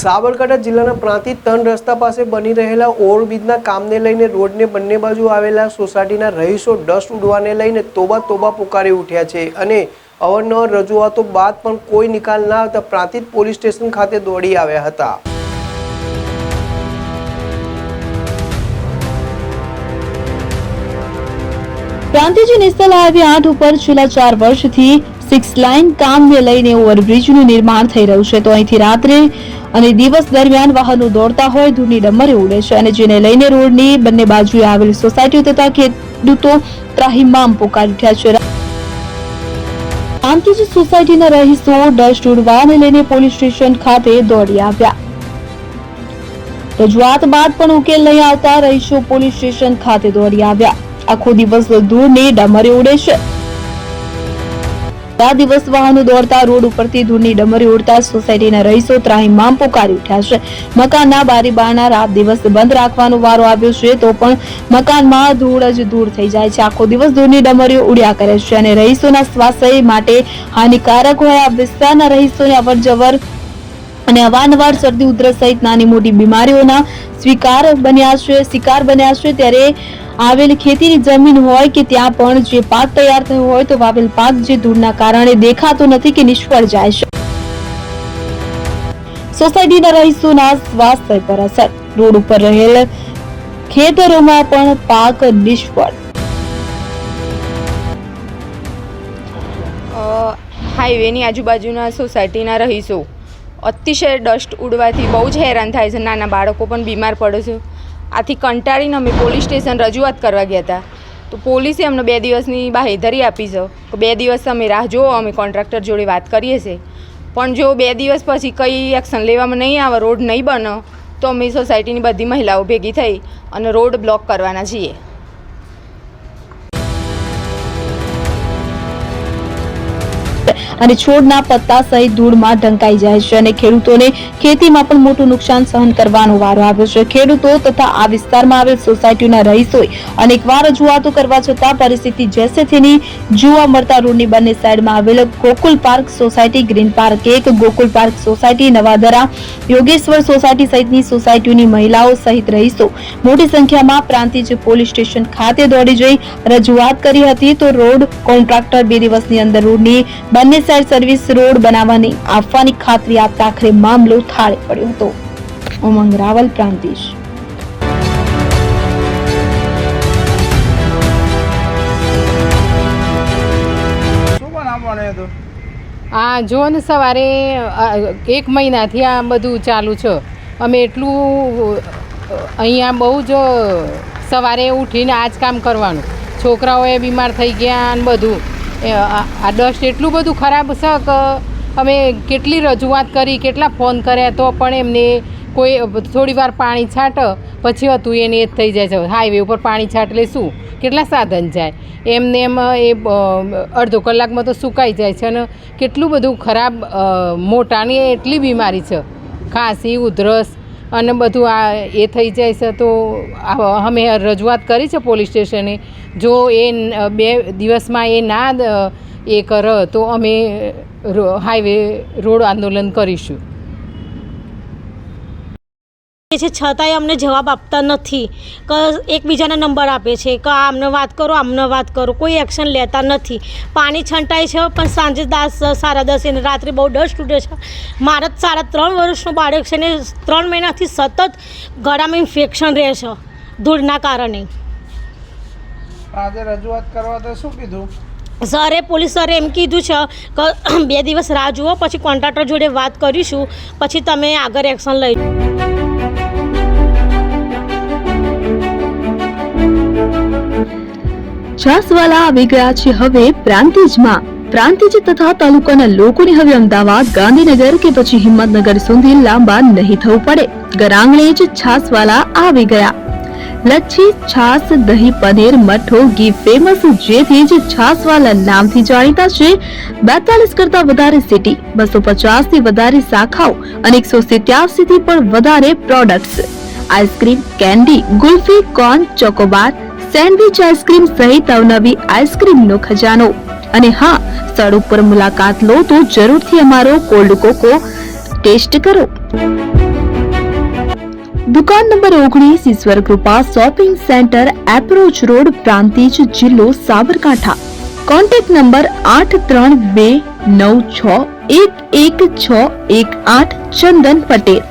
સાબરકાંઠા જિલ્લાના પ્રાંતિજ 3 રસ્તા પાસે બની રહેલા ઓવરબ્રિજના કામને લઈને રોડને બંને બાજુ આવેલા સોસાયટીના રહીશો ડસ્ટ ઉડવાને લઈને તોબા તોબા પુકારી ઉઠ્યા છે અને અવારનવાર રજૂઆતો બાદ પણ કોઈ નિકાલ ના આવતા પ્રાંતિજ પોલીસ સ્ટેશન ખાતે દોડી આવ્યા હતા। પ્રાંતિજ નેશનલ હાઈવે 8 ઉપર છેલ્લા 4 વર્ષથી 6 લાઇન કામને લઈને ઓવરબ્રિજનું નિર્માણ થઈ રહ્યું છે, તો અહીંથી રાત્રે અને દિવસ દરમિયાન વાહનો દોડતા હોય ધૂળની ડમરે ઉડે છે અને જેને લઈને રોડની બંને બાજુએ આવેલી સોસાયટીઓ તથા ખેડૂતો ત્રાહિમામ પોકારી ઉઠ્યા છે। પ્રાંતિજ સોસાયટીના રહીશો ડસ્ટ ઉડવાને લઈને પોલીસ સ્ટેશન ખાતે દોડી આવ્યા। રજૂઆત બાદ પણ ઉકેલ નહીં આવતા રહીશો પોલીસ સ્ટેશન ખાતે દોડી આવ્યા। આખો દિવસ ધૂળની ડમરે ઉડે છે। આ દિવસ વાહનો દોડતા રોડ ઉપરથી ધૂળની ડમરી ઉડતા સોસાયટીના રહીશો ત્રાહિમામ પોકારી ઉઠ્યા છે। મકાનના બારી બારણા રાત દિવસ બંધ રાખવાનો વારો આવ્યો છે તો પણ મકાનમાં ધૂળ જ દૂર થઈ જાય છે। આખો દિવસ ધૂળની ડમરીઓ ઉડ્યા કરે છે અને રહીશોના સ્વાસ્થ્ય માટે હાનિકારક હોય આ વિસ્તારના રહીશોને અવરજવર અને અવારનવાર શરદી ઉધરસ સહિત નાની મોટી બીમારીઓના શિકાર બન્યા છે। ત્યારે આવેલ ખેતીની જમીન હોય કે ત્યાં પણ જે પાક તૈયાર થયો હોય તો વાવેલ પાક જે ધૂળના કારણે દેખાતો નથી કે નિષ્ફળ જાય છે। સોસાયટીના રહીશોના સ્વાસ્થ્ય પર અસર, રોડ ઉપર રહેલ ખેતરોમાં પણ પાક નિષ્ફળ। હાઈવેની આજુબાજુના સોસાયટીના રહીશો અતિશય ડસ્ટ ઉડવાથી બહુ જ હેરાન થાય છે। નાના બાળકો પણ બીમાર પડે છે। આથી કંટાળીને અમે પોલીસ સ્ટેશન રજૂઆત કરવા ગયા હતા તો પોલીસે અમને 2 દિવસની બાહેધરી આપી છે કે 2 દિવસ અમે રાહ જુઓ, અમે કોન્ટ્રાક્ટર જોડે વાત કરીએ છીએ, પણ જો 2 દિવસ પછી કંઈ એક્શન લેવામાં નહીં આવે, રોડ નહીં બને તો અમે સોસાયટીની બધી મહિલાઓ ભેગી થઈ અને રોડ બ્લોક કરવાના છીએ। અને છોડના પત્તા સહિત ધૂળમાં ઢંકાઈ જાય છે અને ખેડૂતોને ખેતીમાં પણ મોટું નુકસાન સહન કરવાનો વારો આવ્યો છે। ખેડૂતો તથા આ વિસ્તારમાં આવેલ સોસાયટીના રહીશોએ અનેકવાર રજૂઆતો કરવા છતાં પરિસ્થિતિ જેસે તેની જોવા મળતા રોડની બંને સાઈડમાં આવેલ Gokul park society, green park 1, Gokul park society, Navadra, Yogeshwar society સહિતની સોસાયટીઓની મહિલાઓ સહિત રહીશો મોટી સંખ્યામાં પ્રાંતિજ પોલીસ સ્ટેશન ખાતે દોડી જઈ રજૂઆત કરી હતી તો રોડ કોન્ટ્રાક્ટર 2 દિવસની અંદર રોડની બંને સર્વિસ રોડ બનાવવાની આપવાની ખાતરી આપતા આખરે મામલો થાળે પડ્યો હતો। ઉમંગ રાવલ, પ્રાંતિજ। હા, જો ને સવારે 1 મહિનાથી આ બધું ચાલુ છે। અમે એટલું અહીંયા બહુ જ સવારે ઉઠીને આ જ કામ કરવાનું, છોકરાઓએ બીમાર થઈ ગયા અને બધું આ ડસ્ટ એટલું બધું ખરાબ છે કે અમે કેટલી રજૂઆત કરી, કેટલા ફોન કર્યા તો પણ એમને કોઈ થોડી વાર પાણી છાંટ પછી હતું એને જ થઈ જાય છે। હાઈવે ઉપર પાણી છાંટલે શું કેટલા સાધન જાય, એમને એમ એ અડધો કલાકમાં તો સુકાઈ જાય છે અને કેટલું બધું ખરાબ મોટાની એટલી બીમારી છે, ખાંસી, ઉધરસ અને બધું આ એ થઈ જાય છે। તો અમે રજૂઆત કરી છે પોલીસ સ્ટેશને, જો એ 2 દિવસમાં એ ના એ કરે તો અમે હાઈવે રોડ આંદોલન કરીશું। છે છતાંય અમને જવાબ આપતા નથી કે એકબીજાના નંબર આપે છે કે આમને વાત કરો, આમને વાત કરો, કોઈ એક્શન લેતા નથી। પાણી છંટાય છે પણ સાંજે 10, 10:30 અને રાત્રે બહુ ડસ્ટ ઉડે છે। મારા 3.5 વર્ષનું બાળક છે ને 3 મહિનાથી સતત ગળામાં ઇન્ફેક્શન રહે છે ધૂળના કારણે। આજે રજૂઆત કરવા તો શું કીધું સરે? પોલીસ સરે એમ કીધું છે કે 2 દિવસ રાહ જુઓ, પછી કોન્ટ્રાક્ટર જોડે વાત કરીશું, પછી તમે આગળ એક્શન લઈ। છાસવાલા આવી ગયા છે હવે પ્રાંતિજમાં। પ્રાંતિજ તથા તાલુકાના લોકોને હવે અમદાવાદ, ગાંધીનગર કે પછી હિંમતનગર સુધી લાંબા નહીં થવું પડે। ઘર આંગણે જ છાસવાલા આવી ગયા। લચ્છી, છાસ, દહીં, પનીર, મઠો, ઘી ફેમસ, જેથી જ છાસવાલા નામથી જાણીતા છે। 42 કરતા વધારે સિટી, 250 થી વધારે શાખાઓ અને 187 થી પણ વધારે products. Ice cream, candy, kulfi, corn, Chocobar, sandwich ice cream સહિત અવનવી આઈસ્ક્રીમનો ખજાનો। અને હા, સ્થળ ઉપર મુલાકાત લો તો જરૂરથી અમારો કોલ્ડ કોકો ટેસ્ટ કરો। દુકાન number 19 Ishwar Krupa shopping centre, approach road, Prantij, જિલ્લો સાબરકાંઠા. Contact number 8329611618 Chandan Patel.